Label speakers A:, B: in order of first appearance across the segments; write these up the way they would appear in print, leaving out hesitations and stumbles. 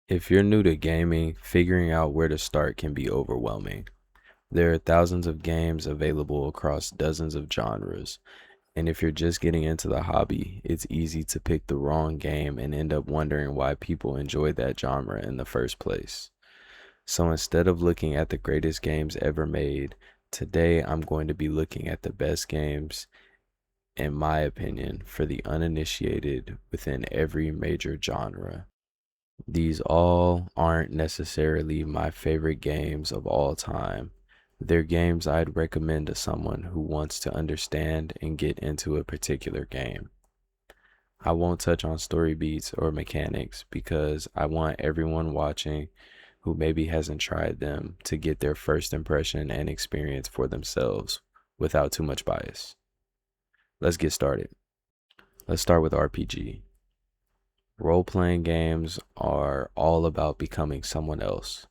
A: If you're new to gaming, figuring out where to start can be overwhelming. There are thousands of games available across dozens of genres, and if you're just getting into the hobby, it's easy to pick the wrong game and end up wondering why people enjoy that genre in the first place. So instead of looking at the greatest games ever made, today I'm going to be looking at the best games, in my opinion, for the uninitiated within every major genre. These all aren't necessarily my favorite games of all time. They're games I'd recommend to someone who wants to understand and get into a particular game. I won't touch on story beats or mechanics because I want everyone watching who maybe hasn't tried them to get their first impression and experience for themselves without too much bias. Let's get started. Let's start with RPG. Role playing games are all about becoming someone else.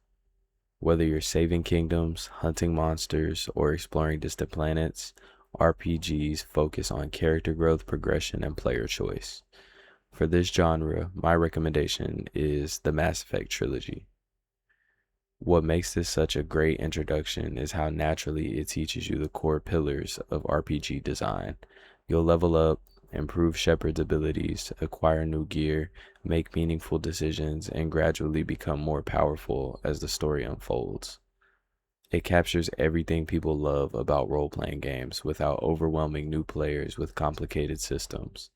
A: Whether you're saving kingdoms, hunting monsters, or exploring distant planets, RPGs focus on character growth, progression, and player choice. For this genre, my recommendation is the Mass Effect trilogy. What makes this such a great introduction is how naturally it teaches you the core pillars of RPG design. You'll level up, improve Shepard's abilities, acquire new gear, make meaningful decisions, and gradually become more powerful as the story unfolds. It captures everything people love about role playing games without overwhelming new players with complicated systems.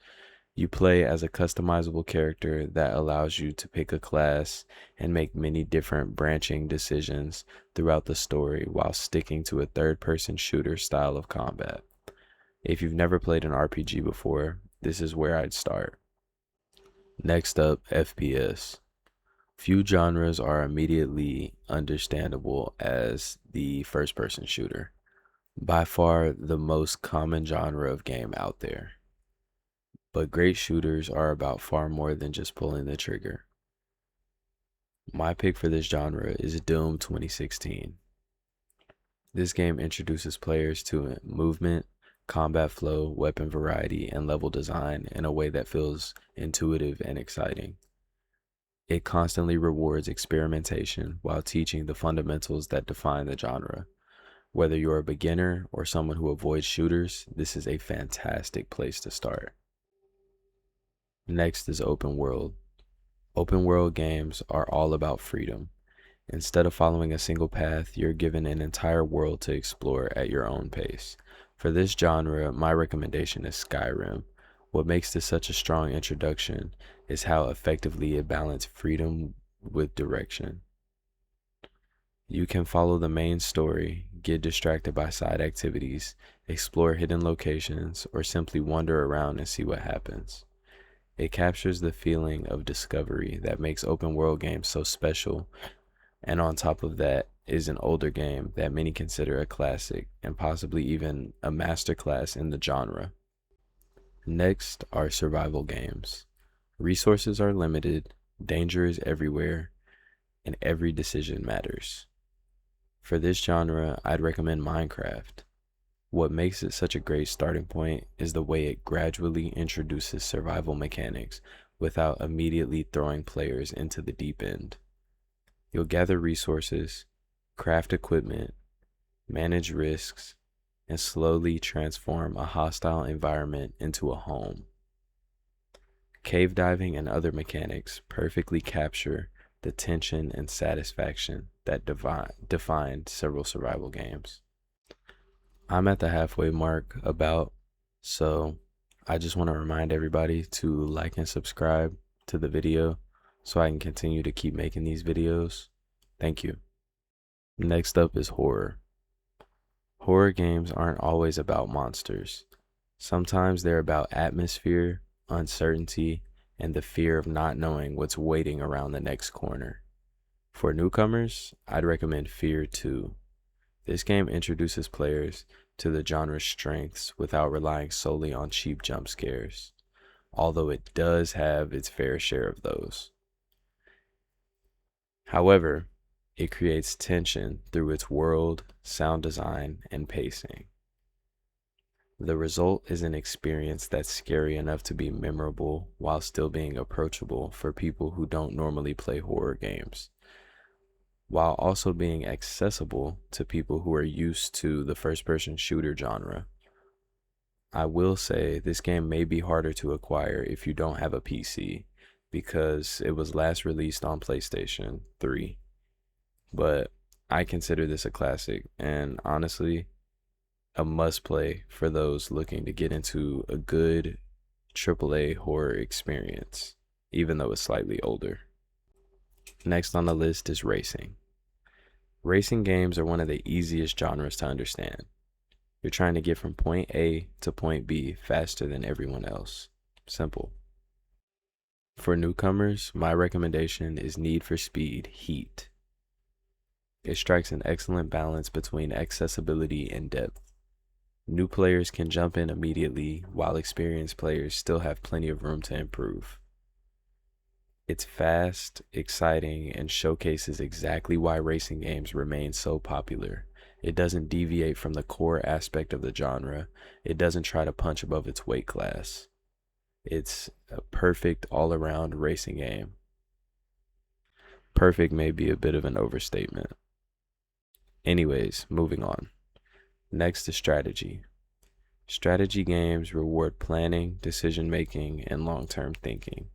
A: You play as a customizable character that allows you to pick a class and make many different branching decisions throughout the story while sticking to a third person shooter style of combat. If you've never played an RPG before, this is where I'd start. Next up, FPS. Few genres are immediately understandable as the first person shooter, by far the most common genre of game out there. But great shooters are about far more than just pulling the trigger. My pick for this genre is Doom 2016. This game introduces players to movement, combat flow, weapon variety, and level design in a way that feels intuitive and exciting. It constantly rewards experimentation while teaching the fundamentals that define the genre. Whether you're a beginner or someone who avoids shooters, this is a fantastic place to start. Next is open world. Open world games are all about freedom. Instead of following a single path, you're given an entire world to explore at your own pace. For this genre, my recommendation is Skyrim. What makes this such a strong introduction is how effectively it balances freedom with direction. You can follow the main story, get distracted by side activities, explore hidden locations, or simply wander around and see what happens. It captures the feeling of discovery that makes open world games so special, and on top of that is an older game that many consider a classic and possibly even a masterclass in the genre. Next are survival games. Resources are limited, danger is everywhere, and every decision matters. For this genre, I'd recommend Minecraft. What makes it such a great starting point is the way it gradually introduces survival mechanics without immediately throwing players into the deep end. You'll gather resources, craft equipment, manage risks, and slowly transform a hostile environment into a home. Cave diving and other mechanics perfectly capture the tension and satisfaction that define several survival games. I'm at the halfway mark about, so I just want to remind everybody to like and subscribe to the video so I can continue to keep making these videos. Thank you. Next up is horror. Horror games aren't always about monsters. Sometimes they're about atmosphere, uncertainty, and the fear of not knowing what's waiting around the next corner. For newcomers, I'd recommend Fear 2. This game introduces players to the genre's strengths without relying solely on cheap jump scares, although it does have its fair share of those. However, it creates tension through its world, sound design, and pacing. The result is an experience that's scary enough to be memorable while still being approachable for people who don't normally play horror games, while also being accessible to people who are used to the first person shooter genre. I will say this game may be harder to acquire if you don't have a PC because it was last released on PlayStation 3, but I consider this a classic and honestly a must play for those looking to get into a good AAA horror experience, even though it's slightly older. Next on the list is racing. Racing games are one of the easiest genres to understand. You're trying to get from point A to point B faster than everyone else. Simple. For newcomers, my recommendation is Need for Speed Heat. It strikes an excellent balance between accessibility and depth. New players can jump in immediately, while experienced players still have plenty of room to improve. It's fast, exciting, and showcases exactly why racing games remain so popular. It doesn't deviate from the core aspect of the genre. It doesn't try to punch above its weight class. It's a perfect all-around racing game. Perfect may be a bit of an overstatement. Anyways, moving on. Next is strategy. Strategy games reward planning, decision making, and long-term thinking.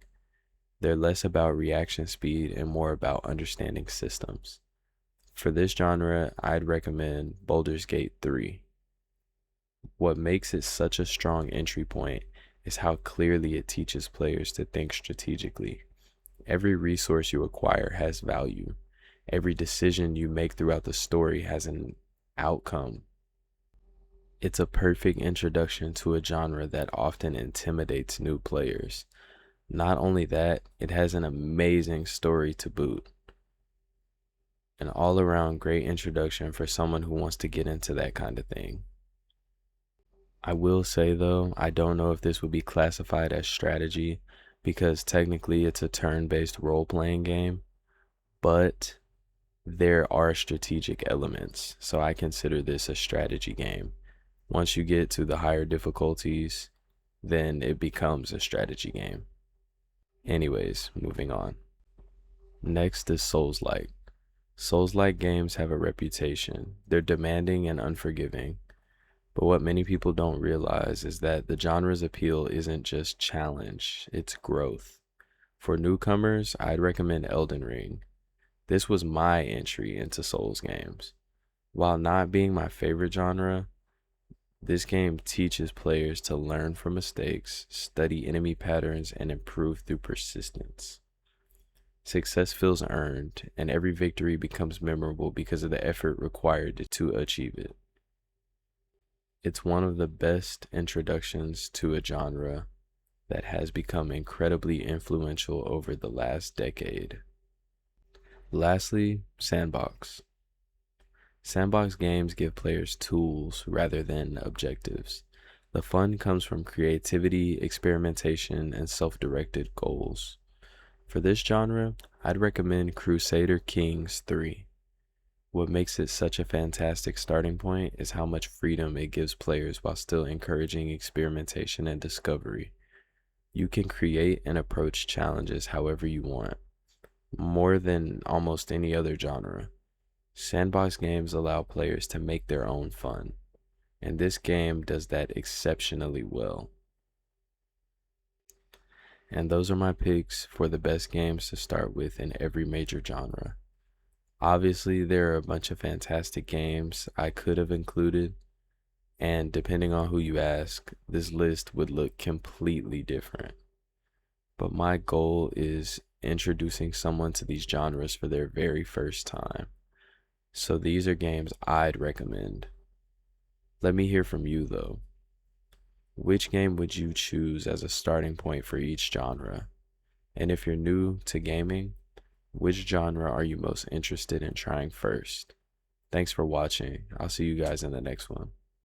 A: They're less about reaction speed and more about understanding systems. For this genre, I'd recommend Baldur's Gate 3. What makes it such a strong entry point is how clearly it teaches players to think strategically. Every resource you acquire has value. Every decision you make throughout the story has an outcome. It's a perfect introduction to a genre that often intimidates new players. Not only that, it has an amazing story to boot. An all-around great introduction for someone who wants to get into that kind of thing. I will say though, I don't know if this would be classified as strategy because technically it's a turn-based role-playing game, but there are strategic elements, so I consider this a strategy game. Once you get to the higher difficulties, then it becomes a strategy game. Anyways, moving on. Next is Souls-like. Souls-like games have a reputation. They're demanding and unforgiving. But what many people don't realize is that the genre's appeal isn't just challenge, it's growth. For newcomers, I'd recommend Elden Ring. This was my entry into Souls games. While not being my favorite genre, this game teaches players to learn from mistakes, study enemy patterns, and improve through persistence. Success feels earned, and every victory becomes memorable because of the effort required to achieve it. It's one of the best introductions to a genre that has become incredibly influential over the last decade. Lastly, Sandbox. Sandbox games give players tools rather than objectives. The fun comes from creativity, experimentation, and self-directed goals. For this genre, I'd recommend Crusader Kings 3. What makes it such a fantastic starting point is how much freedom it gives players while still encouraging experimentation and discovery. You can create and approach challenges however you want, more than almost any other genre. Sandbox games allow players to make their own fun, and this game does that exceptionally well. And those are my picks for the best games to start with in every major genre. Obviously, there are a bunch of fantastic games I could have included, and depending on who you ask, this list would look completely different. But my goal is introducing someone to these genres for their very first time. So these are games I'd recommend. Let me hear from you though. Which game would you choose as a starting point for each genre? And if you're new to gaming, which genre are you most interested in trying first? Thanks for watching. I'll see you guys in the next one.